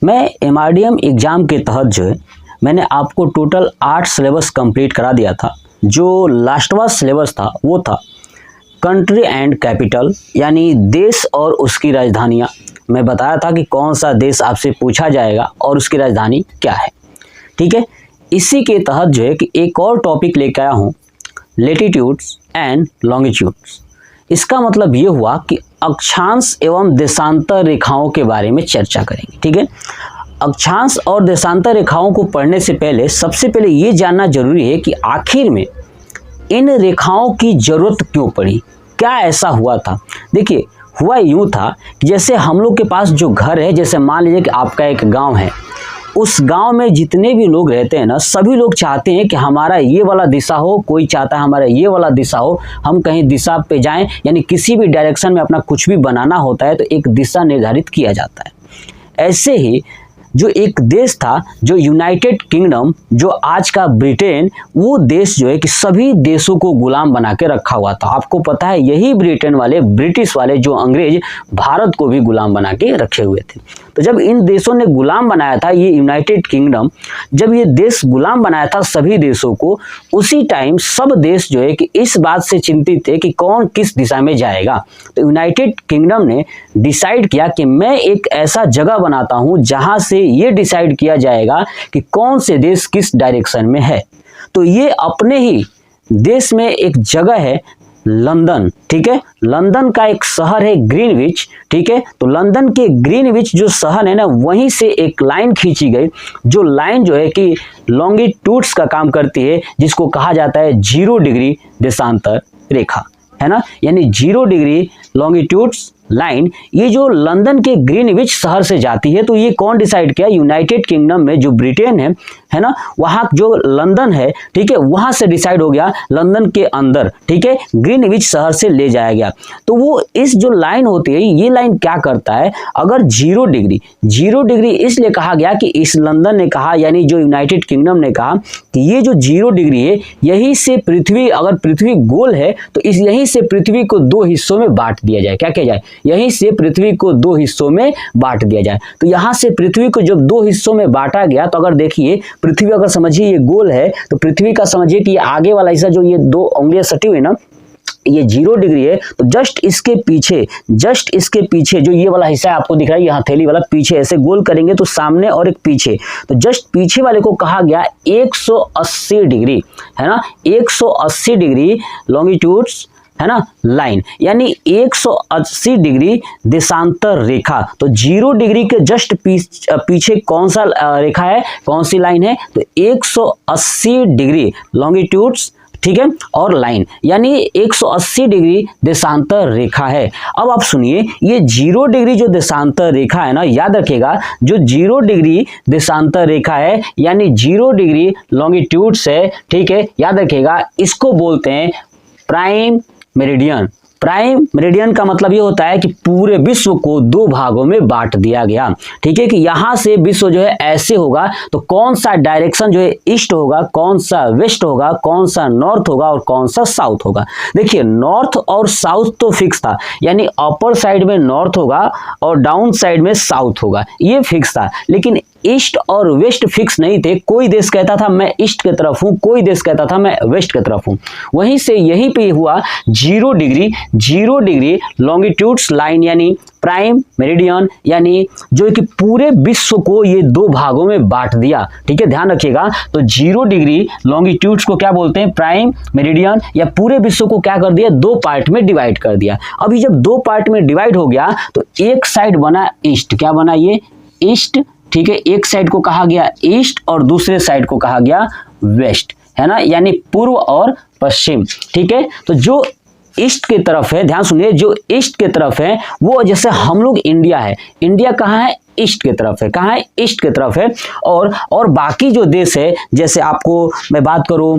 मैं एमआरडीएम एग्ज़ाम के तहत जो है मैंने आपको टोटल 8 सिलेबस कंप्लीट करा दिया था। जो लास्टवा सिलेबस था वो था कंट्री एंड कैपिटल, यानी देश और उसकी राजधानियाँ। मैं बताया था कि कौन सा देश आपसे पूछा जाएगा और उसकी राजधानी क्या है। ठीक है, इसी के तहत जो है कि एक और टॉपिक लेकर आया हूँ, लेटीट्यूड्स एंड लॉन्गिट्यूड्स। इसका मतलब ये हुआ कि अक्षांश एवं देशांतर रेखाओं के बारे में चर्चा करेंगे। ठीक है, अक्षांश और देशांतर रेखाओं को पढ़ने से पहले सबसे पहले ये जानना जरूरी है कि आखिर में इन रेखाओं की जरूरत क्यों पड़ी, क्या ऐसा हुआ था। देखिए, हुआ यूँ था कि जैसे हम लोग के पास जो घर है, जैसे मान लीजिए कि आपका एक गांव है, उस गांव में जितने भी लोग रहते हैं ना, सभी लोग चाहते हैं कि हमारा ये वाला दिशा हो, कोई चाहता है हमारा ये वाला दिशा हो, हम कहीं दिशा पे जाएं, यानी किसी भी डायरेक्शन में अपना कुछ भी बनाना होता है तो एक दिशा निर्धारित किया जाता है। ऐसे ही जो एक देश था, जो यूनाइटेड किंगडम, जो आज का ब्रिटेन, वो देश जो है कि सभी देशों को गुलाम बना के रखा हुआ था। आपको पता है यही ब्रिटेन वाले, ब्रिटिश वाले, जो अंग्रेज भारत को भी गुलाम बना के रखे हुए थे। तो जब इन देशों ने गुलाम बनाया था, ये यूनाइटेड किंगडम, जब ये देश गुलाम बनाया था सभी देशों को, उसी टाइम सब देश जो है कि इस बात से चिंतित थे कि कौन किस दिशा में जाएगा। तो यूनाइटेड किंगडम ने डिसाइड किया कि मैं एक ऐसा जगह बनाता हूं जहां से ये डिसाइड किया जाएगा कि कौन से देश किस डायरेक्शन में है। तो ये अपने ही देश में एक जगह है लंदन। ठीक है, लंदन का एक शहर है ग्रीनविच। ठीक है, तो लंदन के ग्रीनविच जो शहर है ना, वहीं से एक लाइन खींची गई, जो लाइन जो है कि लॉन्गिट्यूड्स का काम करती है, जिसको कहा जाता है 0 डिग्री देशांतर रेखा, है ना, यानी 0 डिग्री लॉन्गिट्यूड्स लाइन। ये जो लंदन के ग्रीनविच शहर से जाती है, तो ये कौन डिसाइड किया, यूनाइटेड किंगडम में जो ब्रिटेन है ना, वहाँ जो लंदन है, ठीक है, वहाँ से डिसाइड हो गया लंदन के अंदर, ठीक है, ग्रीनविच शहर से ले जाया गया। तो वो इस जो लाइन होती है, ये लाइन क्या करता है, अगर 0 डिग्री इसलिए कहा गया कि इस लंदन ने कहा, यानी जो यूनाइटेड किंगडम ने कहा कि ये जो 0 डिग्री है, यही से पृथ्वी, अगर पृथ्वी गोल है तो इस यहीं से पृथ्वी को 2 हिस्सों में बांट दिया जाए। क्या किया जाए, यहीं से पृथ्वी को 2 हिस्सों में बांट दिया जाए। तो यहाँ से पृथ्वी को जब 2 हिस्सों में बांटा गया, तो अगर देखिए पृथ्वी, अगर समझिए ये गोल है, तो पृथ्वी का समझिए कि ये आगे वाला हिस्सा जो ये 2 उंगलियां सटी हुई ना, ये 0 डिग्री है, तो जस्ट इसके पीछे जो ये वाला हिस्सा आपको दिख रहा है, ये हथेली वाला, पीछे ऐसे गोल करेंगे तो सामने और एक पीछे, तो जस्ट पीछे वाले को कहा गया 180 डिग्री, है ना, 180 डिग्री लॉन्गिट्यूड्स, है ना, लाइन, यानी 180 डिग्री देशांतर रेखा। तो 0 डिग्री के जस्ट पीछे कौन सा रेखा है, कौन सी लाइन है, तो 180 डिग्री लॉन्गिट्यूड्स, ठीक है, और लाइन, यानी 180 डिग्री देशांतर रेखा है। अब आप सुनिए, ये 0 डिग्री जो देशांतर रेखा है ना, याद रखिएगा, जो 0 डिग्री देशांतर रेखा है, यानी 0 डिग्री लॉन्गिट्यूड्स है, ठीक है, याद रखिएगा, इसको बोलते हैं प्राइम मेरिडियन। प्राइम मेरिडियन का मतलब ये होता है कि पूरे विश्व को 2 भागों में बांट दिया गया। ठीक है, कि यहाँ से विश्व जो है ऐसे होगा, तो कौन सा डायरेक्शन जो है ईस्ट होगा, कौन सा वेस्ट होगा, कौन सा नॉर्थ होगा और कौन सा साउथ होगा। देखिए, नॉर्थ और साउथ तो फिक्स था, यानी अपर साइड में नॉर्थ होगा और डाउन साइड में साउथ होगा, ये फिक्स था। लेकिन ईस्ट और वेस्ट फिक्स नहीं थे। कोई देश कहता था मैं ईस्ट की तरफ हूं, कोई देश कहता था मैं वेस्ट की तरफ हूं। वहीं से यहीं पे हुआ 0 डिग्री लॉन्गिट्यूड्स लाइन, यानी प्राइम मेरिडियन, यानी जो कि पूरे विश्व को ये 2 भागों में बांट दिया। ठीक है, ध्यान रखिएगा। तो 0 डिग्री लॉन्गिट्यूड्स को क्या बोलते हैं, प्राइम मेरिडियन, या पूरे विश्व को क्या कर दिया, 2 पार्ट में डिवाइड कर दिया। अभी जब 2 पार्ट में डिवाइड हो गया, तो एक साइड बना ईस्ट, क्या बना, ये ईस्ट, ठीक है, एक साइड को कहा गया ईस्ट और दूसरे साइड को कहा गया वेस्ट, है ना, यानी पूर्व और पश्चिम। ठीक है, तो जो ईस्ट की तरफ है, ध्यान सुनिए, जो ईस्ट की तरफ है, वो जैसे हम लोग इंडिया है, इंडिया कहाँ है, ईस्ट की तरफ है, कहाँ है, ईस्ट की तरफ है। और बाकी जो देश है, जैसे आपको मैं बात करूं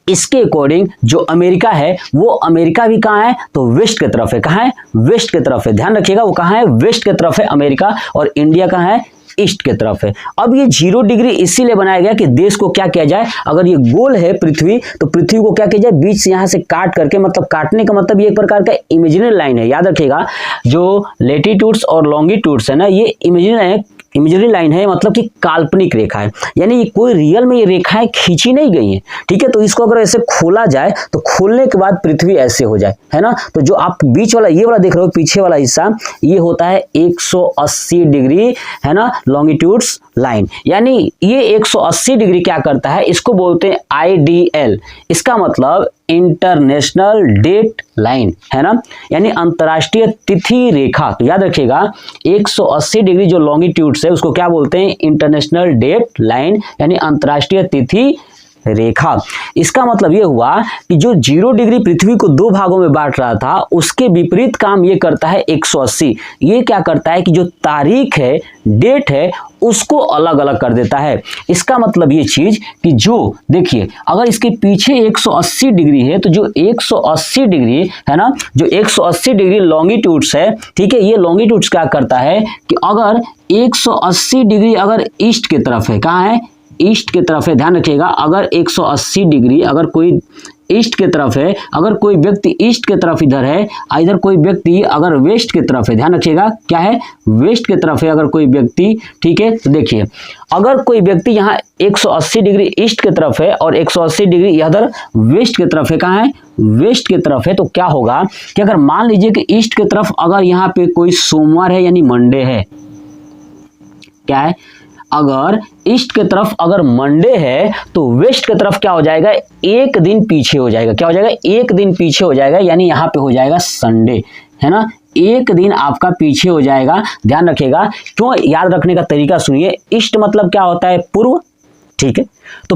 इसके अकॉर्डिंग, जो अमेरिका है, वो अमेरिका भी कहाँ है, तो वेस्ट की तरफ है। कहाँ है, वेस्ट की तरफ है, ध्यान रखिएगा, वो कहाँ है, वेस्ट की तरफ है अमेरिका, और इंडिया कहाँ है, ईस्ट की तरफ है। अब ये 0 डिग्री इसीलिए बनाया गया कि देश को क्या किया जाए, अगर ये गोल है पृथ्वी, तो पृथ्वी को क्या किया जाए, बीच से यहाँ से काट करके, मतलब काटने का मतलब ये एक प्रकार का इमेजिनरी लाइन है। याद रखिएगा, जो लेटीट्यूड्स और लॉन्गिट्यूड्स है ना, ये इमेजिनरी लाइन है। इमेजिनरी लाइन है, मतलब कि काल्पनिक रेखा है, यानी कोई रियल में ये रेखाएं खींची नहीं गई हैं, ठीक है। तो इसको अगर ऐसे खोला जाए तो खोलने के बाद पृथ्वी ऐसे हो जाए, है ना। तो जो आप बीच वाला ये वाला देख रहे हो पीछे वाला हिस्सा, ये होता है 180 डिग्री, है ना, लॉन्गिट्यूड्स लाइन। यानी ये 180 डिग्री क्या करता है, इसको बोलते हैं IDL, इसका मतलब इंटरनेशनल डेट लाइन, है ना, यानी अंतर्राष्ट्रीय तिथि रेखा। तो याद रखिएगा 180 डिग्री जो लॉन्गिट्यूड्स है उसको क्या बोलते हैं, इंटरनेशनल डेट लाइन, यानी अंतर्राष्ट्रीय तिथि रेखा। इसका मतलब ये हुआ कि जो 0 डिग्री पृथ्वी को 2 भागों में बांट रहा था, उसके विपरीत काम ये करता है 180। ये क्या करता है कि जो तारीख है, डेट है, उसको अलग अलग कर देता है। इसका मतलब ये चीज कि जो देखिए अगर इसके पीछे 180 डिग्री है तो जो 180 डिग्री है ना, जो 180 डिग्री लॉन्गिट्यूड्स है, ठीक है, ये लॉन्गिट्यूड्स क्या करता है कि अगर 180 डिग्री अगर ईस्ट की तरफ है, कहाँ है, ईस्ट की तरफ है, ध्यान रखिएगा, अगर 180 डिग्री अगर कोई ईस्ट की तरफ है, अगर कोई व्यक्ति ईस्ट की तरफ इधर है, इधर कोई व्यक्ति अगर वेस्ट की तरफ है, ध्यान रखिएगा क्या है, वेस्ट की तरफ है अगर कोई व्यक्ति, ठीक है। तो देखिए अगर कोई व्यक्ति यहाँ 180 डिग्री ईस्ट की तरफ है और 180 डिग्री इधर वेस्ट की तरफ है, कहाँ है, वेस्ट की तरफ है, तो क्या होगा कि अगर मान लीजिए कि ईस्ट की तरफ अगर यहाँ पे कोई सोमवार है यानी मंडे है, क्या है, अगर ईस्ट की तरफ अगर मंडे है तो वेस्ट की तरफ क्या हो जाएगा, एक दिन पीछे हो जाएगा, क्या हो जाएगा, एक दिन पीछे हो जाएगा, यानी यहाँ पे हो जाएगा संडे, है ना, एक दिन आपका पीछे हो जाएगा। ध्यान रखिएगा, क्यों, याद रखने का तरीका सुनिए। ईस्ट मतलब क्या होता है, पूर्व, ठीक है, तो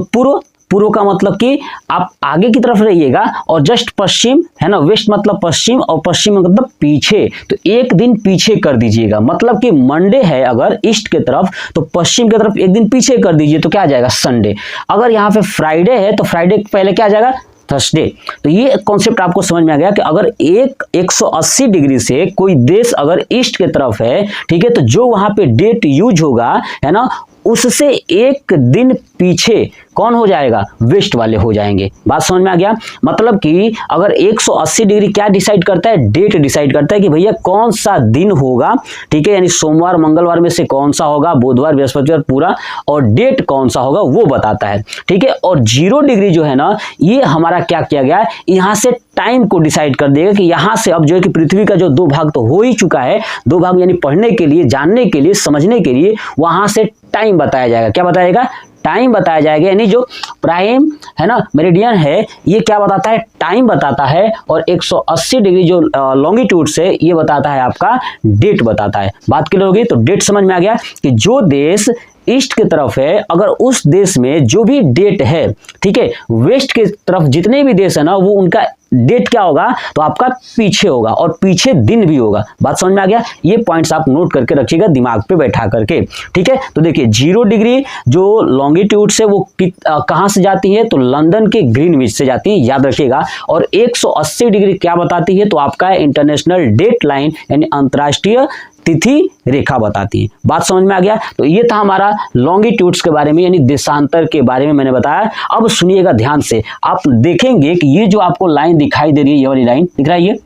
पूर्व का मतलब कि आप आगे की तरफ रहिएगा और जस्ट पश्चिम, है ना, वेस्ट मतलब पश्चिम और पश्चिम मतलब पीछे, तो एक दिन पीछे कर दीजिएगा। मतलब कि मंडे है अगर ईस्ट की तरफ तो पश्चिम की तरफ एक दिन पीछे कर दीजिए, तो क्या आ जाएगा, संडे। अगर यहाँ पे फ्राइडे है तो फ्राइडे पहले क्या आ जाएगा, थर्सडे। तो ये कॉन्सेप्ट आपको समझ में आ गया कि अगर 180 डिग्री से कोई देश अगर ईस्ट की तरफ है, ठीक है, तो जो वहां पे डेट यूज होगा, है ना, उससे एक दिन पीछे कौन हो जाएगा, वेस्ट वाले हो जाएंगे। बात समझ में आ गया। मतलब कि अगर 180 डिग्री क्या डिसाइड करता है, डेट डिसाइड करता है कि भैया कौन सा दिन होगा, ठीक है, यानी सोमवार मंगलवार में से कौन सा होगा, बुधवार बृहस्पतिवार पूरा, और डेट कौन सा होगा वो बताता है, ठीक है। और 0 डिग्री जो है ना, ये हमारा क्या किया गया है, यहाँ से टाइम को डिसाइड कर देगा कि यहाँ से अब जो है कि पृथ्वी का जो 2 भाग तो हो ही चुका है, 2 भाग यानी पढ़ने के लिए, जानने के लिए, समझने के लिए, वहां से टाइम बताया जाएगा। क्या बताएगा, टाइम बताया जाएगा, यानी जो प्राइम है ना, मेरिडियन है, ये क्या बताता है, टाइम बताता है, और 180 डिग्री जो लॉन्गिट्यूड से ये बताता है आपका डेट बताता है। बात क्लियर होगी। तो डेट समझ में आ गया कि जो देश ईस्ट की तरफ है, अगर उस देश में जो भी डेट है, ठीक है, वेस्ट की तरफ जितने भी देश है ना, वो उनका डेट क्या होगा, तो आपका पीछे होगा और पीछे दिन भी होगा। बात समझ में आ गया। ये पॉइंट्स आप नोट करके रखिएगा दिमाग पे बैठा करके, ठीक है। तो देखिए 0 डिग्री जो लॉन्गिट्यूड से वो कहां से जाती है, तो लंदन के ग्रीनविच से जाती है, याद रखिएगा। और 180 डिग्री क्या बताती है, तो आपका इंटरनेशनल डेट लाइन यानी अंतर्राष्ट्रीय तिथि रेखा बताती है। बात समझ में आ गया। तो ये था हमारा लॉन्गिट्यूड्स के बारे में, यानी देशांतर के बारे में मैंने बताया। अब सुनिएगा ध्यान से, आप देखेंगे कि ये जो आपको लाइन दिखाई दे रही है, ये वाली लाइन दिख रहा है, ये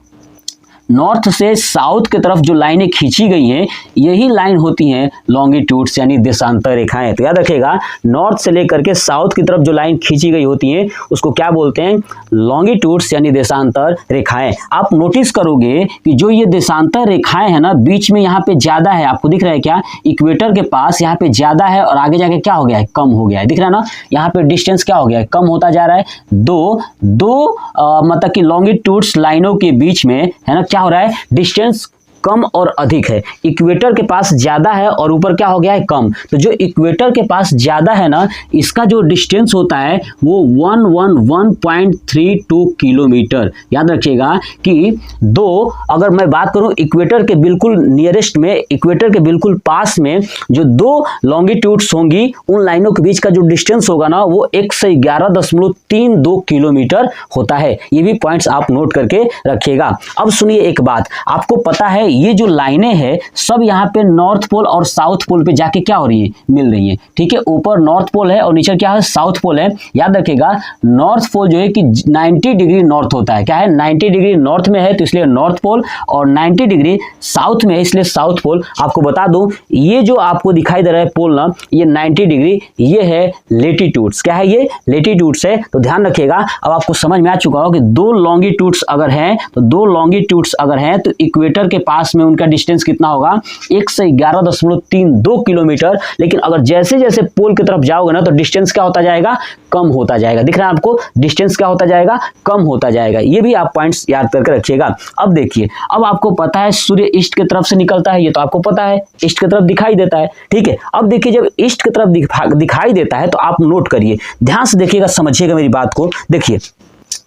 नॉर्थ से साउथ की तरफ जो लाइनें खींची गई हैं, यही लाइन होती हैं लॉन्गिट्यूड्स यानी देशांतर रेखाएं। तो याद रखिएगा, नॉर्थ से लेकर के साउथ की तरफ जो लाइन खींची गई होती हैं उसको क्या बोलते हैं, लॉन्गिट्यूड्स यानी देशांतर रेखाएं। आप नोटिस करोगे कि जो ये देशांतर रेखाएं है ना, बीच में यहाँ पे ज्यादा है, आपको दिख रहा है क्या, इक्वेटर के पास यहाँ पे ज्यादा है और आगे जाके क्या हो गया है, कम हो गया है, दिख रहा है ना, यहाँ पे डिस्टेंस क्या हो गया है, कम होता जा रहा है। दो मतलब कि लॉन्गिट्यूड्स लाइनों के बीच में है ना, क्या हो रहा है, डिस्टेंस कम और अधिक है। इक्वेटर के पास ज्यादा है और ऊपर क्या हो गया है, कम। तो जो इक्वेटर के पास ज्यादा है ना, इसका जो डिस्टेंस होता है वो 111.32 किलोमीटर। याद रखिएगा कि अगर मैं बात करूं इक्वेटर के बिल्कुल नियरेस्ट में, इक्वेटर के बिल्कुल पास में जो 2 लॉन्गिट्यूड्स होंगी, उन लाइनों के बीच का जो डिस्टेंस होगा ना, वो 111.32 किलोमीटर होता है। ये भी पॉइंट्स आप नोट करके रखिएगा। अब सुनिए एक बात, आपको पता है ये जो लाइनें हैं सब यहाँ पे नॉर्थ पोल और साउथ पोल पे जाके क्या हो रही है, मिल रही है। ठीक है, ऊपर नॉर्थ पोल है और नीचे क्या है, साउथ पोल है। याद रखिएगा नॉर्थ पोल जो है कि 90 डिग्री नॉर्थ होता है, क्या है 90 डिग्री नॉर्थ में है तो इसलिए नॉर्थ पोल, और 90 डिग्री साउथ में है इसलिए साउथ पोल। आपको बता दूं ये जो आपको दिखाई दे रहा है पोल ना, ये 90 डिग्री, ये है लेटीट्यूड्स। क्या है, ये लेटीट्यूड्स है। तो ध्यान रखिएगा, अब आपको समझ में आ चुका हो कि दो लॉन्गिट्यूड्स अगर हैं तो दो लॉन्गिट्यूड्स अगर हैं तो इक्वेटर के पास में उनका डिस्टेंस कितना होगा, 111.32 किलोमीटर। लेकिन अगर जैसे जैसे पोल की तरफ जाओगे ना तो डिस्टेंस क्या होता जाएगा, कम होता जाएगा। दिख रहा है आपको, डिस्टेंस क्या होता जाएगा, कम होता जाएगा। ये भी आप पॉइंट्स याद करके रखिएगा। अब देखिए, अब आपको पता है सूर्य ईस्ट की तरफ से निकलता है, ये तो आपको पता है, ईस्ट की तरफ दिखाई देता है। ठीक है, अब देखिए जब ईस्ट की तरफ दिखाई देता है तो आप नोट करिए, ध्यान से देखिएगा, समझिएगा मेरी बात को। देखिए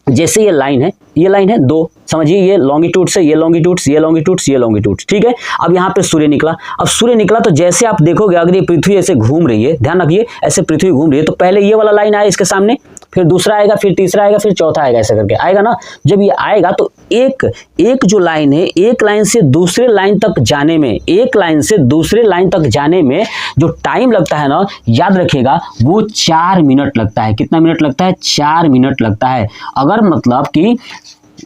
जैसे ये लाइन है, ये लाइन है दो, समझिए ये लॉन्गिट्यूड से, ये लॉन्गिट्यूड्स, ये लॉन्गिट्यूड्स, ये लॉन्गिट्यूड्स। ठीक है, अब यहाँ पे सूर्य निकला। अब सूर्य निकला तो जैसे आप देखोगे अगर ये पृथ्वी ऐसे घूम रही है, ध्यान रखिए ऐसे पृथ्वी घूम रही है, तो पहले ये वाला लाइन आया इसके सामने, फिर दूसरा आएगा, फिर तीसरा आएगा, फिर चौथा आएगा, ऐसे करके आएगा ना। जब ये आएगा तो एक जो लाइन है, एक लाइन से दूसरे लाइन तक जाने में, एक लाइन से दूसरे लाइन तक जाने में जो टाइम लगता है ना, याद रखिएगा वो 4 मिनट लगता है। कितना मिनट लगता है, 4 मिनट लगता है। अगर मतलब कि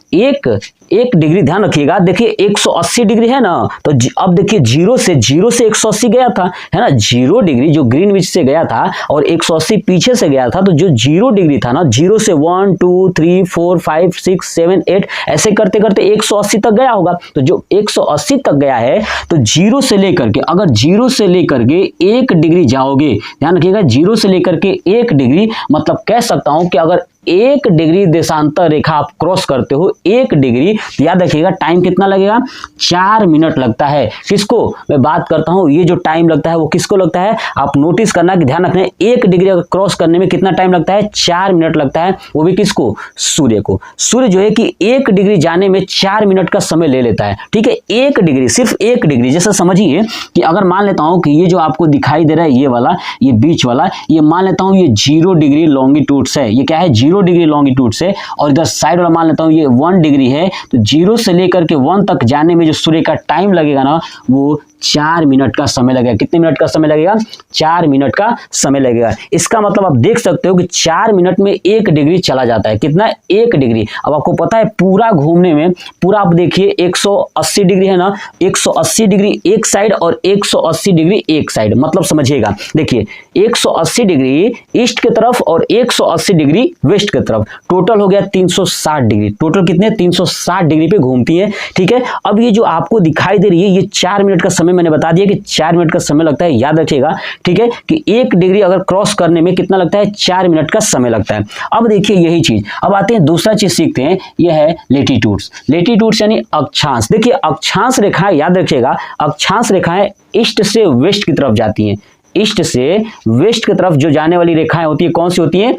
एक डिग्री, ध्यान रखिएगा, देखिए 180 डिग्री है ना, तो अब देखिए जीरो से 180 गया था, है ना, 0 डिग्री जो ग्रीनविच से गया था और 180 पीछे से गया था, तो जो 0 डिग्री था ना, 0 से 1 2 3 4 5 6 7 8 ऐसे करते करते 180 तक गया होगा। तो जो 180 तक गया है तो 0 से लेकर के, अगर 0 से लेकर के 1 डिग्री जाओगे, ध्यान रखिएगा 0 से लेकर के 1 डिग्री, मतलब कह सकता हूं कि अगर 1 डिग्री देशांतर रेखा आप क्रॉस करते हो, 1 डिग्री, तो याद रखिएगा टाइम कितना लगेगा, 4 मिनट लगता है। किसको मैं बात करता हूं, ये जो टाइम लगता है वो किसको लगता है, आप नोटिस करना कि ध्यान रखना, 1 डिग्री अगर क्रॉस करने में कितना टाइम लगता है, 4 मिनट लगता है। वो भी किसको, सूर्य को। सूर्य जो है कि 1 डिग्री जाने में 4 मिनट का समय ले लेता है। ठीक है, 1 डिग्री, सिर्फ 1 डिग्री। जैसा समझिए कि अगर मान लेता हूं कि ये जो आपको दिखाई दे रहा है, ये वाला, ये बीच वाला, ये मान लेता हूं ये 0 डिग्री लॉन्गिट्यूड है, ये क्या है 0 डिग्री लॉन्गिट्यूड से, और इधर साइड वाला मान लेता हूं ये 1 डिग्री है, तो 0 से लेकर के 1 तक जाने में जो सूर्य का टाइम लगेगा ना, वो 4 मिनट का समय लगेगा। कितने मिनट का समय लगेगा, 4 मिनट का समय लगेगा। इसका मतलब आप देख सकते हो कि 4 मिनट में 1 डिग्री चला जाता है। कितना, 1 डिग्री। अब आपको पता है पूरा घूमने में, पूरा आप देखिए 180 डिग्री है ना, 180 डिग्री एक साइड और 180 डिग्री एक साइड, मतलब समझिएगा, देखिए 180 डिग्री ईस्ट की तरफ और 180 डिग्री वेस्ट की तरफ, टोटल हो गया 360 डिग्री। टोटल कितने, 360 डिग्री पे घूमती है। ठीक है, अब ये जो आपको दिखाई दे रही है, ये 4 मिनट का समय मैंने बता दिया कि 4 मिनट का समय लगता है। याद रखिएगा, ठीक है, कि 1 डिग्री अगर क्रॉस करने में कितना लगता है, 4 मिनट का समय लगता है। अब देखिए यही चीज, अब आते हैं दूसरा चीज सीखते हैं, यह है लेटीट्यूड्स। लेटीट्यूड्स यानी अक्षांश। देखिए अक्षांश रेखाएं, याद रखिएगा, अक्षांश रेखाएं ईस्ट से वेस्ट की तरफ जाती हैं। ईस्ट से वेस्ट की तरफ जो जाने वाली रेखाएं होती है, कौन सी होती है,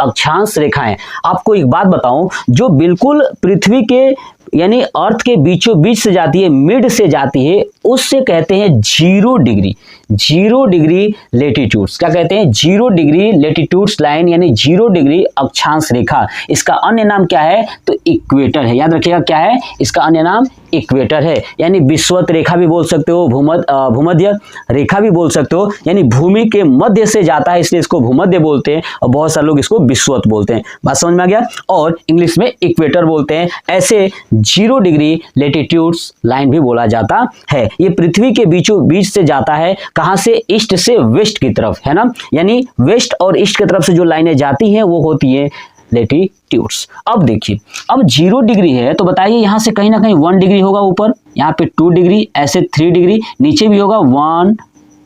अक्षांश रेखाएं। आपको एक बात बताऊं, जो बिल्कुल पृथ्वी के यानी अर्थ के बीचों बीच से जाती है, मिड से जाती है, उससे कहते हैं 0 डिग्री। 0 डिग्री लेटीट्यूड्स, क्या कहते हैं, 0 डिग्री लेटीट्यूड्स लाइन यानी 0 डिग्री अक्षांश रेखा। इसका अन्य नाम क्या है, तो इक्वेटर है। याद रखिएगा क्या है, इसका अन्य नाम इक्वेटर है, यानी विषुवत रेखा भी बोल सकते हो, भूमध्य रेखा भी बोल सकते हो, यानी भूमि के मध्य से जाता है इसलिए इसको भूमध्य बोलते हैं, और बहुत सारे लोग इसको विषुवत बोलते हैं। बात समझ में आ गया, और इंग्लिश में इक्वेटर बोलते हैं। ऐसे 0 डिग्री लेटीट्यूड्स लाइन भी बोला जाता है। ये पृथ्वी के बीचों बीच से जाता है, कहां से, ईस्ट से वेस्ट की तरफ, है ना, यानी वेस्ट और ईस्ट की तरफ से जो लाइनें जाती हैं वो होती है लेटीट्यूड्स। अब देखिए, अब 0 डिग्री है तो बताइए यहां से कहीं ना कहीं 1 डिग्री होगा ऊपर, यहाँ पे 2 डिग्री, ऐसे 3 डिग्री, नीचे भी होगा 1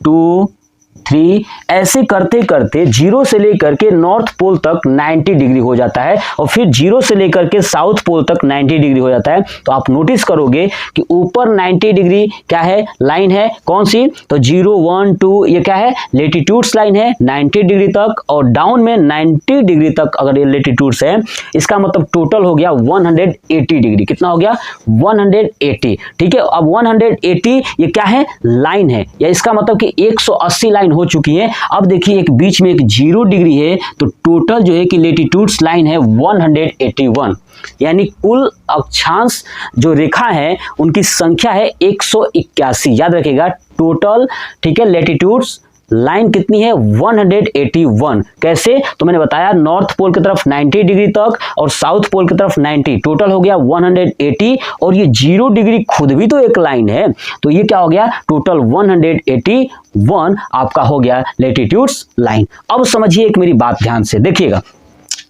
2 3, ऐसे करते करते 0 से लेकर के नॉर्थ पोल तक 90 डिग्री हो जाता है, और फिर 0 से लेकर के साउथ पोल तक 90 डिग्री हो जाता है। तो आप नोटिस करोगे कि ऊपर 90 डिग्री क्या है, लाइन है, कौन सी, तो 0 1 2 ये क्या है, लेटीट्यूड्स लाइन है 90 डिग्री तक, और डाउन में 90 डिग्री तक अगर ये लेटीट्यूड्स है, इसका मतलब टोटल हो गया 180 डिग्री। कितना हो गया, 180। ठीक है, अब 180 ये क्या है, लाइन है, या इसका मतलब कि 180 लाइन हो हो चुकी हैं। अब देखिए एक बीच में एक 0 डिग्री है, तो टोटल जो है कि लेटीट्यूड्स लाइन है 181, यानी कुल अक्षांश जो रेखा है उनकी संख्या है 181। याद रखिएगा टोटल, ठीक है, लेटीट्यूड्स लाइन कितनी है 181। कैसे, तो मैंने बताया नॉर्थ पोल की तरफ 90 डिग्री तक और साउथ पोल की तरफ 90, टोटल हो गया 180। और ये 0 डिग्री खुद भी तो एक लाइन है, तो ये क्या हो गया टोटल 181 आपका हो गया लेटीट्यूड्स लाइन। अब समझिए एक मेरी बात ध्यान से देखिएगा,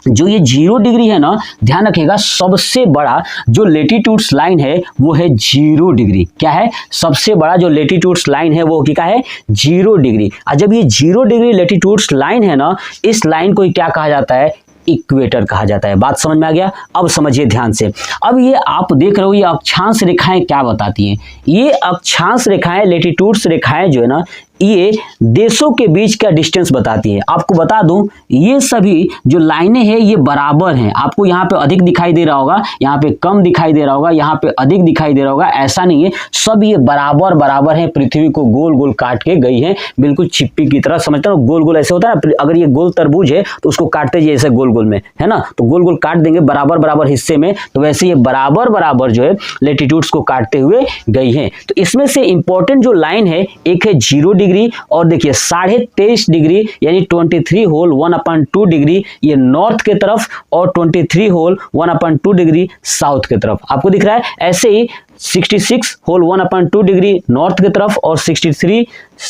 जो ये 0 डिग्री है ना, ध्यान रखिएगा सबसे बड़ा जो लेटीट्यूड्स लाइन है वो है 0 डिग्री। क्या है, सबसे बड़ा जो लेटीट्यूड्स लाइन है वो क्या है 0 डिग्री। और जब ये 0 डिग्री लेटीट्यूड्स लाइन है ना, इस लाइन को क्या कहा जाता है, इक्वेटर कहा जाता है। बात समझ में आ गया। अब समझिए ध्यान से, अब ये आप देख रहे हो ये अक्षांश रेखाएं क्या बताती हैं। ये अक्षांश रेखाएं, लेटीट्यूड्स रेखाएं जो है ना, ये देशों के बीच का डिस्टेंस बताती है। आपको बता दूं ये सभी जो लाइनें हैं ये बराबर हैं। आपको यहाँ पे अधिक दिखाई दे रहा होगा, यहाँ पे कम दिखाई दे रहा होगा, यहाँ पे अधिक दिखाई दे रहा होगा, ऐसा नहीं है, सब ये बराबर बराबर है। पृथ्वी को गोल गोल काट के गई है, बिल्कुल चिप्पी की तरह, समझते हो गोल गोल ऐसे होता है ना, अगर ये गोल तरबूज है तो उसको काटते जाइए ऐसे गोल गोल में, है ना, तो गोल गोल काट देंगे बराबर बराबर हिस्से में, तो वैसे ये बराबर बराबर जो है लेटीट्यूड्स को काटते हुए गई है। तो इसमें से इंपॉर्टेंट जो लाइन है, एक है 0 डिग्री और देखिए 23.5 डिग्री यानी 23 होल 1/2 डिग्री ये नॉर्थ के तरफ और 23 होल 1/2 डिग्री साउथ के तरफ। आपको दिख रहा है, ऐसे ही 66 होल 1/2 डिग्री नॉर्थ की तरफ और 63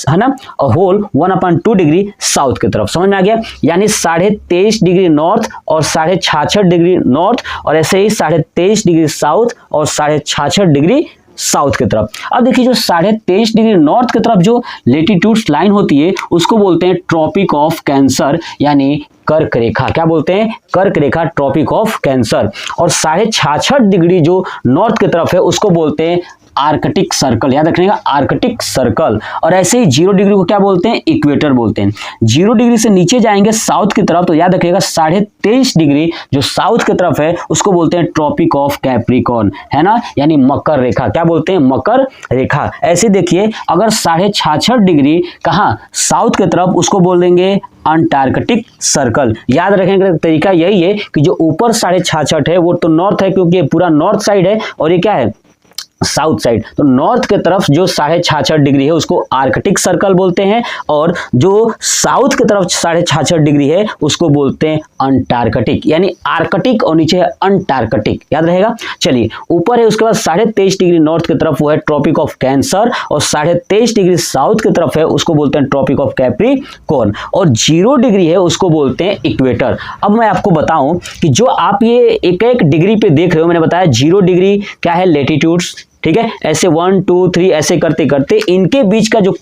है ना होल 1/2 डिग्री साउथ की तरफ। समझ में आ गया, यानी 23.5 डिग्री नॉर्थ और 66.5 डिग्री नॉर्थ और ऐसे ही 23.5 डिग्री साउथ और 66.5 डिग्री साउथ की तरफ। अब देखिए जो 23.5 डिग्री नॉर्थ की तरफ जो लेटीट्यूड्स लाइन होती है उसको बोलते हैं ट्रॉपिक ऑफ कैंसर, यानी कर्क रेखा। क्या बोलते हैं, कर्क रेखा, ट्रॉपिक ऑफ कैंसर। और 66.5 डिग्री जो नॉर्थ की तरफ है उसको बोलते हैं आर्कटिक सर्कल। याद रखिएगा आर्कटिक सर्कल। और ऐसे ही 0 डिग्री को क्या बोलते हैं, इक्वेटर बोलते हैं। 0 डिग्री से नीचे जाएंगे साउथ की तरफ, तो याद रखिएगा 23.5 डिग्री जो साउथ की तरफ है उसको बोलते हैं ट्रॉपिक ऑफ कैप्रिकॉर्न, है ना, यानी मकर रेखा। क्या बोलते हैं, मकर रेखा। ऐसे देखिए अगर 66.5 डिग्री कहाँ साउथ की तरफ, उसको बोल देंगे अंटार्कटिक सर्कल। याद रखने का तरीका यही है कि जो ऊपर 66.5 है वो तो नॉर्थ है, क्योंकि ये पूरा नॉर्थ साइड है, और ये क्या है साउथ साइड। तो नॉर्थ के तरफ जो 66.5 डिग्री है उसको आर्कटिक सर्कल बोलते हैं, और जो साउथ की तरफ 66.5 डिग्री है उसको बोलते हैं अंटार्कटिक, यानी आर्कटिक और नीचे है अंटार्कटिक। याद रहेगा। चलिए ऊपर है उसके बाद 23.5 डिग्री नॉर्थ की तरफ वो है ट्रॉपिक ऑफ कैंसर, और 23.5 डिग्री साउथ की तरफ है उसको बोलते हैं ट्रॉपिक ऑफ कैप्रिकॉर्न, और 0 डिग्री है उसको बोलते हैं इक्वेटर। अब मैं आपको बताऊं कि जो आप ये एक एक डिग्री पे देख रहे हो, मैंने बताया 0 डिग्री क्या है लेटीट्यूड्स, ठीक है, ऐसे 1 2 3 ऐसे करते करते इनके बीच का जो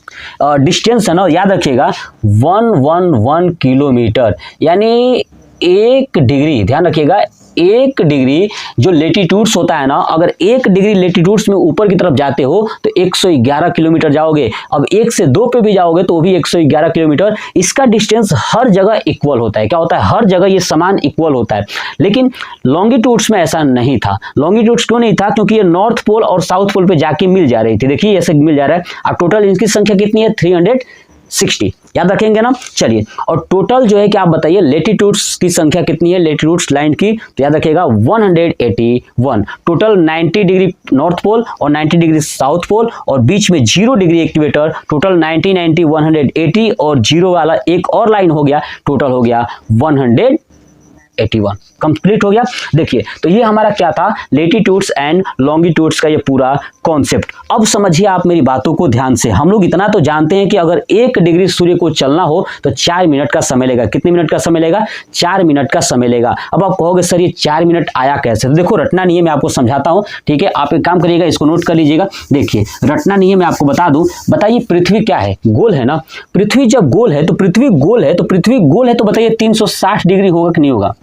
डिस्टेंस है ना, याद रखिएगा 111 किलोमीटर, यानी 1 डिग्री, ध्यान रखिएगा 1 डिग्री जो लेटीट्यूड्स होता है ना, अगर 1 डिग्री लेटीट्यूड्स में ऊपर की तरफ जाते हो तो 111 किलोमीटर जाओगे। अब 1 से 2 पे भी जाओगे तो भी 111 किलोमीटर। इसका डिस्टेंस हर जगह इक्वल होता है। क्या होता है, हर जगह ये समान इक्वल होता है। लेकिन लॉन्गिट्यूड्स में ऐसा नहीं था। लॉन्गिट्यूड्स क्यों नहीं था, क्योंकि ये नॉर्थ पोल और साउथ पोल पे जाके मिल जा रही थी। देखिए ऐसे मिल जा रहा है। अब टोटल इनकी संख्या कितनी है 360, याद रखेंगे ना। चलिए, और टोटल जो है कि आप बताइए लेटीट्यूड्स की संख्या कितनी है, लेटीट्यूड्स लाइन की, तो याद रखिएगा 181। टोटल 90 डिग्री नॉर्थ पोल और 90 डिग्री साउथ पोल और बीच में 0 डिग्री इक्वेटर, टोटल 90 90 180 और 0 वाला एक और लाइन हो गया, टोटल हो गया 181। कंप्लीट हो गया। देखिए तो ये हमारा क्या था, लेटीट्यूड्स एंड लॉन्गिट्यूड्स का ये पूरा कॉन्सेप्ट। अब समझिए आप मेरी बातों को ध्यान से। हम लोग इतना तो जानते हैं कि अगर 1 डिग्री सूर्य को चलना हो तो 4 मिनट का समय लेगा। कितने मिनट का समय लेगा, 4 मिनट का समय लेगा। अब आप कहोगे सर ये 4 मिनट आया कैसे, तो देखो रटना नहीं है, मैं आपको समझाता हूँ, ठीक है। आप एक काम करिएगा, इसको नोट कर लीजिएगा। देखिए रटना नहीं है, मैं आपको बता दूं। बताइए पृथ्वी क्या है, गोल है ना। पृथ्वी जब गोल है तो पृथ्वी गोल है तो पृथ्वी गोल है तो बताइए 360 डिग्री होगा कि नहीं होगा।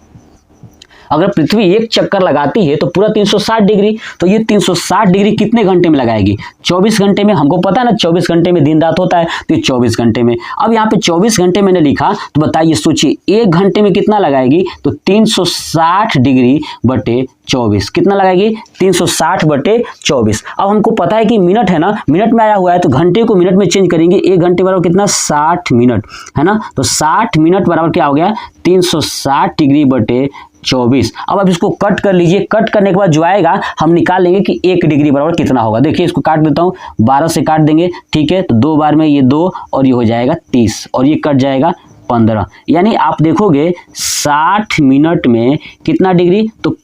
अगर पृथ्वी एक चक्कर लगाती है तो पूरा 360 डिग्री, तो ये 360 डिग्री कितने घंटे में लगाएगी? 24 घंटे में। हमको पता है ना 24 घंटे में दिन रात होता है, तो ये 24 घंटे में। अब यहाँ पे 24 घंटे मैंने लिखा, तो बताइए, सोचिए 1 घंटे में कितना लगाएगी? तो 360 डिग्री बटे 24 कितना लगाएगी? 360 बटे 24। अब हमको पता है कि मिनट है ना, मिनट में आया हुआ है, तो घंटे को मिनट में चेंज करेंगे। 1 घंटे बराबर कितना? 60 मिनट, है ना। तो 60 मिनट बराबर क्या हो गया? 360 डिग्री बटे 24। अब आप इसको कट कर लीजिए। कट करने के बाद जो आएगा हम निकाल लेंगे कि 1 डिग्री बराबर कितना होगा। देखिए इसको काट देता हूँ, 12 से काट देंगे, ठीक है। तो 2 बार में ये 2 और ये हो जाएगा 30 और ये कट जाएगा 15। यानी आप देखोगे 60 मिनट में कितना डिग्री? तो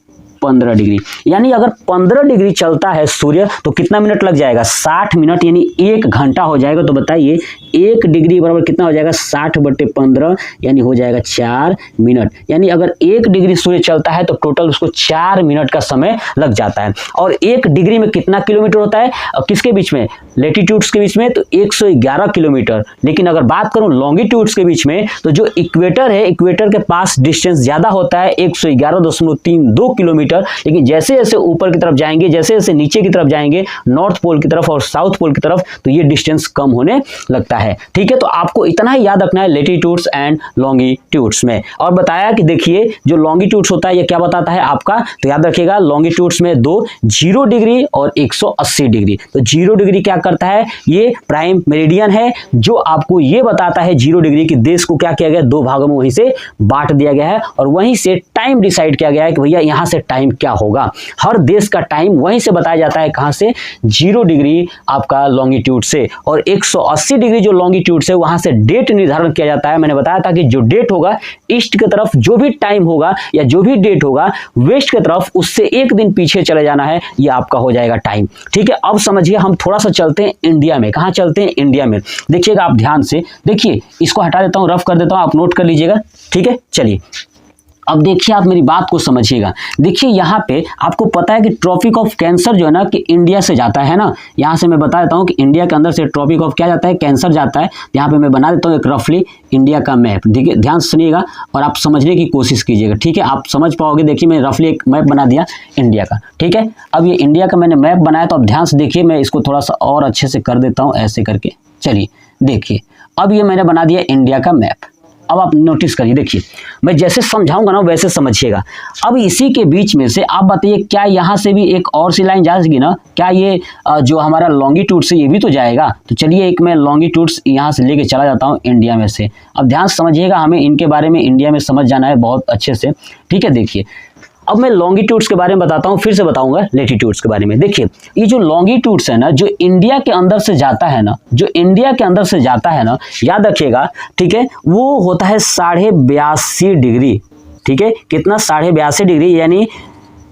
15 डिग्री। यानी अगर 15 डिग्री चलता है सूर्य तो कितना मिनट लग जाएगा? 60 मिनट, यानी 1 घंटा हो जाएगा। तो बताइए 1 डिग्री बराबर कितना हो जाएगा? 60 बटे 15, यानी हो जाएगा 4 मिनट। यानी अगर 1 डिग्री सूर्य चलता है तो टोटल उसको 4 मिनट का समय लग जाता है। और 1 डिग्री में कितना किलोमीटर होता है? किसके बीच में? लेटीट्यूड्स के बीच में, तो 111 किलोमीटर। लेकिन अगर बात करूं लॉन्गिट्यूड्स के बीच में, तो जो इक्वेटर है, इक्वेटर के पास डिस्टेंस ज्यादा होता है, 111.32 किलोमीटर। लेकिन जैसे जैसे ऊपर की तरफ जाएंगे, जैसे जैसे नीचे की तरफ जाएंगे, नॉर्थ पोल की तरफ और साउथ पोल की तरफ, तो ये डिस्टेंस कम होने लगता है। ठीक है, तो आपको इतना ही याद रखना है लेटीट्यूड्स एंड लॉन्गिट्यूड्स में। और बताया कि देखिए जो लॉन्गिट्यूड्स होता है ये क्या बताता है आपका, तो याद रखिएगा लॉन्गिट्यूड्स में 2 0 डिग्री और 180 डिग्री। तो 0 डिग्री क्या करता है? ये प्राइम मेरिडियन है, जो आपको ये बताता है 0 डिग्री की देश को क्या किया गया? 2 भागों में वहीं से बांट दिया गया है और वहीं से टाइम डिसाइड किया गया है कि भैया यहाँ से टाइम क्या होगा। हर देश का टाइम वहीं से बताया जाता है, कहां से? 0 डिग्री आपका लॉन्गिट्यूड से। और 180 डिग्री जो लॉन्गिट्यूड से, वहां से डेट निर्धारण किया जाता है। मैंने बताया था कि जो डेट होगा ईस्ट की तरफ, जो भी टाइम होगा या जो भी डेट होगा वेस्ट की तरफ, उससे 1 दिन पीछे चले जाना है, ये आपका हो जाएगा टाइम। ठीक है, अब समझिए हम थोड़ा सा चलते हैं इंडिया में। कहां चलते हैं? इंडिया में। देखिएगा आप ध्यान से, देखिए इसको हटा देता हूं, रफ कर देता हूं, आप नोट कर लीजिएगा। ठीक है, चलिए अब देखिए आप मेरी बात को समझिएगा। देखिए यहाँ पे आपको पता है कि ट्रॉपिक ऑफ कैंसर जो है ना कि इंडिया से जाता है ना। यहाँ से मैं बता देता हूँ कि इंडिया के अंदर से ट्रॉपिक ऑफ क्या जाता है? कैंसर जाता है। यहाँ पे मैं बना देता हूँ एक रफली इंडिया का मैप। ठीक है, ध्यान से सुनिएगा और आप समझने की कोशिश कीजिएगा। ठीक है, आप समझ पाओगे। देखिए मैं रफली एक मैप बना दिया इंडिया का। ठीक है, अब ये इंडिया का मैंने मैप बनाया, तो अब ध्यान से देखिए, मैं इसको थोड़ा सा और अच्छे से कर देता हूँ ऐसे करके। चलिए देखिए, अब ये मैंने बना दिया इंडिया का मैप। अब आप नोटिस करिए, देखिए मैं जैसे समझाऊंगा ना वैसे समझिएगा। अब इसी के बीच में से आप बताइए, क्या यहाँ से भी एक और सी लाइन जा सकेगी ना? क्या ये जो हमारा लॉन्गिट्यूड से ये भी तो जाएगा? तो चलिए एक मैं लॉन्गिट्यूड्स यहाँ से लेके चला जाता हूँ इंडिया में से। अब ध्यान से समझिएगा, हमें इनके बारे में इंडिया में समझ जाना है बहुत अच्छे से। ठीक है, देखिए अब मैं लॉन्गिट्यूड्स के बारे में बताता हूँ, फिर से बताऊंगा लेटीट्यूड्स के बारे में। देखिए ये जो लॉन्गिट्यूड्स है ना, जो इंडिया के अंदर से जाता है ना, जो इंडिया के अंदर से जाता है ना, याद रखिएगा। ठीक है, वो होता है 82.5 डिग्री। ठीक है, कितना? 82.5 डिग्री, यानी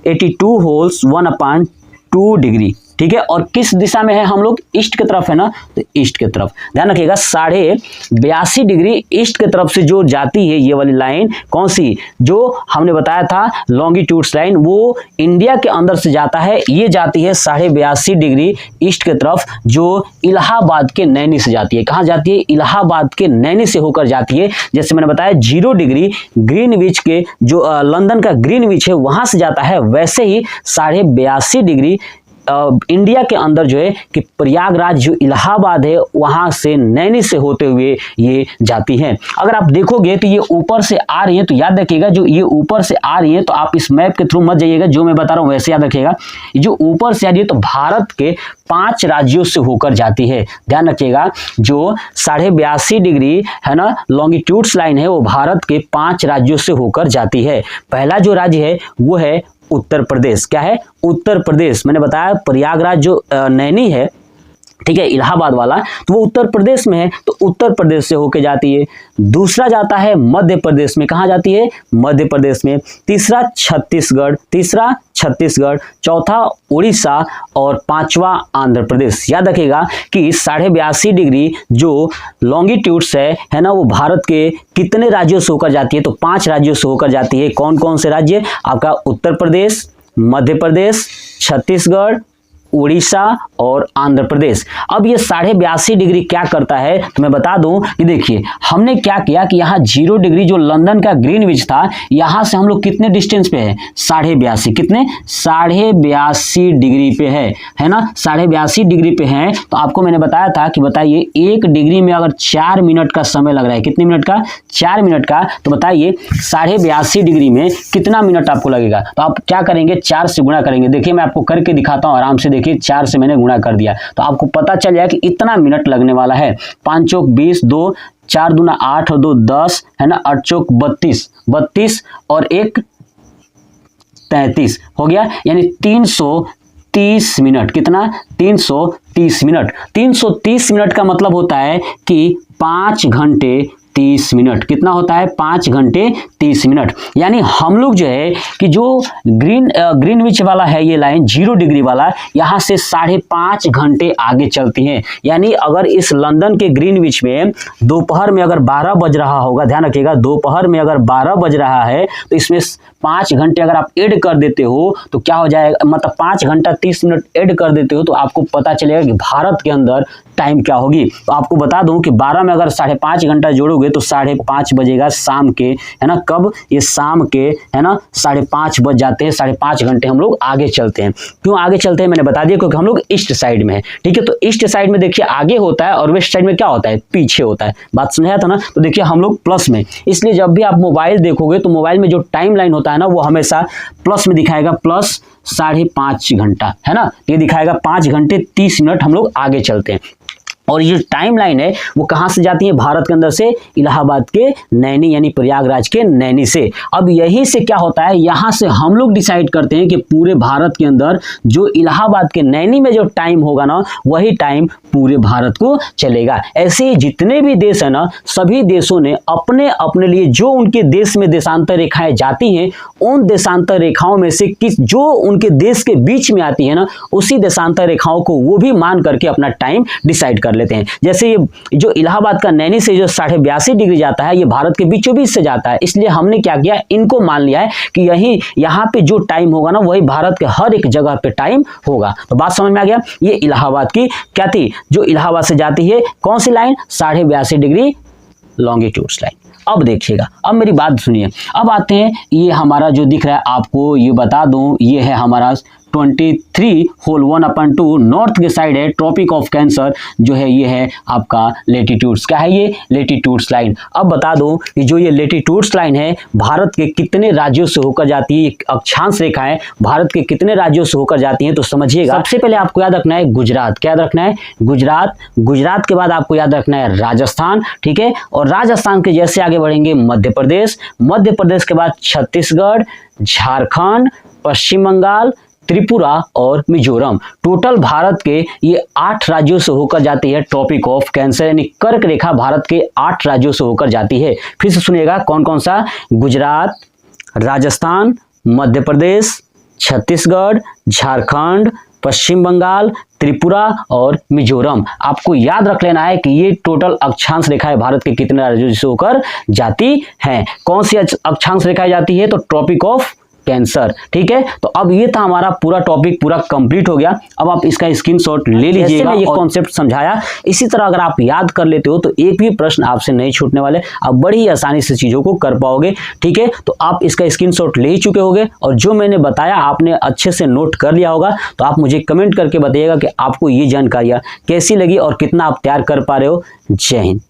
82 होल्स 1/2 डिग्री। ठीक है, और किस दिशा में है हम लोग? ईस्ट की तरफ है ना, तो ईस्ट की तरफ ध्यान रखिएगा। 82.5 डिग्री ईस्ट की तरफ से जो जाती है ये वाली लाइन, कौन सी? जो हमने बताया था लॉन्गिट्यूड्स लाइन, वो इंडिया के अंदर से जाता है। ये जाती है 82.5 डिग्री ईस्ट की तरफ, जो इलाहाबाद के नैनी से जाती है। कहाँ जाती है? इलाहाबाद के नैनी से होकर जाती है। जैसे मैंने बताया 0 डिग्री ग्रीनविच के, जो लंदन का ग्रीनविच है, वहां से जाता है। वैसे ही 82.5 डिग्री इंडिया के अंदर जो है कि प्रयागराज जो इलाहाबाद है वहां से नैनी से होते हुए ये जाती हैं। अगर आप देखोगे तो ये ऊपर से आ रही है, तो याद रखिएगा जो ये ऊपर से आ रही है, तो आप इस मैप के थ्रू मत जाइएगा, जो मैं बता रहा हूँ वैसे याद रखिएगा। जो ऊपर से आ रही है तो भारत के 5 राज्यों से होकर जाती है। ध्यान रखिएगा, जो 82.5 डिग्री है ना लॉन्गिट्यूड्स लाइन है, वो भारत के 5 राज्यों से होकर जाती है। पहला जो राज्य है वो है उत्तर प्रदेश। क्या है? उत्तर प्रदेश। मैंने बताया प्रयागराज जो नैनी है, ठीक है, इलाहाबाद वाला, तो वो उत्तर प्रदेश में है, तो उत्तर प्रदेश से होके जाती है। दूसरा जाता है मध्य प्रदेश में। कहाँ जाती है? मध्य प्रदेश में। तीसरा छत्तीसगढ़, चौथा उड़ीसा और 5वां आंध्र प्रदेश। याद रखिएगा कि 82.5 डिग्री जो लॉन्गिट्यूड्स है ना, वो भारत के कितने राज्यों से होकर जाती है? तो 5 राज्यों से होकर जाती है। कौन कौन से राज्य? आपका उत्तर प्रदेश, मध्य प्रदेश, छत्तीसगढ़, उड़ीसा और आंध्र प्रदेश। अब ये 82.5 डिग्री क्या करता है तो मैं बता दूं कि देखिए हमने क्या किया कि यहाँ 0 डिग्री जो लंदन का ग्रीनविच था, यहाँ से हम लोग कितने डिस्टेंस पे है, 82.5, कितने 82.5 डिग्री पे है ना, 82.5 डिग्री पे है। तो आपको मैंने बताया था कि बताइए 1 डिग्री में अगर 4 मिनट का समय लग रहा है, कितने मिनट का, 4 मिनट का, तो बताइए 82.5 डिग्री में कितना मिनट आपको लगेगा। तो आप क्या करेंगे, 4 से गुणा करेंगे। देखिए मैं आपको करके दिखाता हूं आराम से, देखिए 4 से मैंने गुणा कर दिया तो आपको पता चल जाएगा कि इतना मिनट लगने वाला है। 5 चौक 20, 2 4 दूना 8 और 2 10 है ना, 8 चौक 32 और 1 33 हो गया, यानी 330 मिनट। कितना, 330 मिनट। 330 मिनट का मतलब होता है कि 5 घंटे 30 मिनट। कितना होता है, 5 घंटे 30 मिनट। यानी हम लोग जो है कि जो ग्रीनविच वाला है ये लाइन 0 डिग्री वाला, यहाँ से 5.5 घंटे आगे चलती है। यानी अगर इस लंदन के ग्रीनविच में दोपहर में अगर 12 बज रहा होगा, ध्यान रखिएगा दोपहर में अगर 12 बज रहा है तो इसमें 5 घंटे अगर आप ऐड कर देते हो तो क्या हो जाएगा, मतलब 5 घंटा 30 मिनट ऐड कर देते हो तो आपको पता चलेगा कि भारत के अंदर टाइम क्या होगी। तो आपको बता दूं कि 12 में अगर 5.5 घंटा जोड़ोगे तो 5:30 बजेगा शाम के, है ना, कब, ये शाम के, है ना, 5:30 बज जाते हैं। 5.5 घंटे हम लोग आगे चलते हैं। क्यों आगे चलते हैं मैंने बता दिया, क्योंकि हम लोग ईस्ट साइड में है। ठीक है, तो ईस्ट साइड में देखिए आगे होता है और वेस्ट साइड में क्या होता है, पीछे होता है। बात समझाया था ना। तो देखिए हम लोग प्लस में, इसलिए जब भी आप मोबाइल देखोगे तो मोबाइल में जो टाइम लाइन होता है ना वो हमेशा प्लस में दिखाएगा, प्लस 5.5 घंटा, है ना, ये दिखाएगा 5 घंटे 30 मिनट हम लोग आगे चलते हैं। और ये टाइम लाइन है वो कहाँ से जाती है, भारत के अंदर से इलाहाबाद के नैनी यानी प्रयागराज के नैनी से। अब यहीं से क्या होता है, यहाँ से हम लोग डिसाइड करते हैं कि पूरे भारत के अंदर जो इलाहाबाद के नैनी में जो टाइम होगा ना वही टाइम पूरे भारत को चलेगा। ऐसे ही जितने भी देश है ना, सभी देशों ने अपने अपने लिए जो उनके देश में देशांतर रेखाएं जाती हैं, उन देशांतर रेखाओं में से किस जो उनके देश के बीच में आती है ना, उसी देशांतर रेखाओं को वो भी मान करके अपना टाइम डिसाइड कर लेते हैं। जैसे ये जो इलाहाबाद का नैनी से जो 82.5 डिग्री जाता है, ये भारत के बीचों बीच से जाता है। इसलिए हमने क्या किया, इनको मान लिया है कि यही यहाँ पे जो टाइम होगा ना वही भारत के हर एक जगह पे टाइम होगा। तो बात समझ में आ गया। ये इलाहाबाद की क्या थी, जो इलाहाबाद से जाती है कौन सी लाइन, 82.5 डिग्री लॉन्गिट्यूड्स लाइन। अब देखिएगा, अब मेरी बात सुनिए। अब आते हैं, ये हमारा जो दिख रहा है आपको ये बता दूं, ये है हमारा 23/1/2 नॉर्थ के साइड है ट्रॉपिक ऑफ कैंसर, जो है ये है आपका लेटीट्यूड्स। क्या है ये, लेटीट्यूड्स लाइन। अब बता दो कि जो ये लेटीट्यूड्स लाइन है भारत के कितने राज्यों से होकर जाती है, अक्षांश रेखाएं भारत के कितने राज्यों से होकर जाती हैं तो समझिएगा। सबसे पहले आपको याद रखना है गुजरात। क्या याद रखना है, गुजरात। गुजरात के बाद आपको याद रखना है राजस्थान, ठीक है, और राजस्थान के जैसे आगे बढ़ेंगे मध्य प्रदेश, मध्य प्रदेश के बाद छत्तीसगढ़, झारखंड, पश्चिम बंगाल, त्रिपुरा और मिजोरम। टोटल भारत के ये 8 राज्यों से होकर जाती है ट्रॉपिक ऑफ कैंसर, यानी कर्क रेखा भारत के 8 राज्यों से होकर जाती है। फिर से सुनिएगा कौन कौन सा, गुजरात, राजस्थान, मध्य प्रदेश, छत्तीसगढ़, झारखंड, पश्चिम बंगाल, त्रिपुरा और मिजोरम। आपको याद रख लेना है कि ये टोटल अक्षांश रेखाएं भारत के कितने राज्यों से होकर जाती हैं। कौन सी अक्षांश रेखाएं जाती है, तो ट्रॉपिक ऑफ कैंसर। ठीक है, तो अब ये था हमारा पूरा टॉपिक पूरा कंप्लीट हो गया। अब आप इसका स्क्रीनशॉट ले लीजिएगा। ये कॉन्सेप्ट समझाया, इसी तरह अगर आप याद कर लेते हो तो एक भी प्रश्न आपसे नहीं छूटने वाले, आप बड़ी ही आसानी से चीजों को कर पाओगे। ठीक है, तो आप इसका स्क्रीनशॉट ले ही चुके होंगे और जो मैंने बताया आपने अच्छे से नोट कर लिया होगा। तो आप मुझे कमेंट करके बताइएगा कि आपको ये जानकारियां कैसी लगी और कितना आप तैयार कर पा रहे हो। जय हिंद।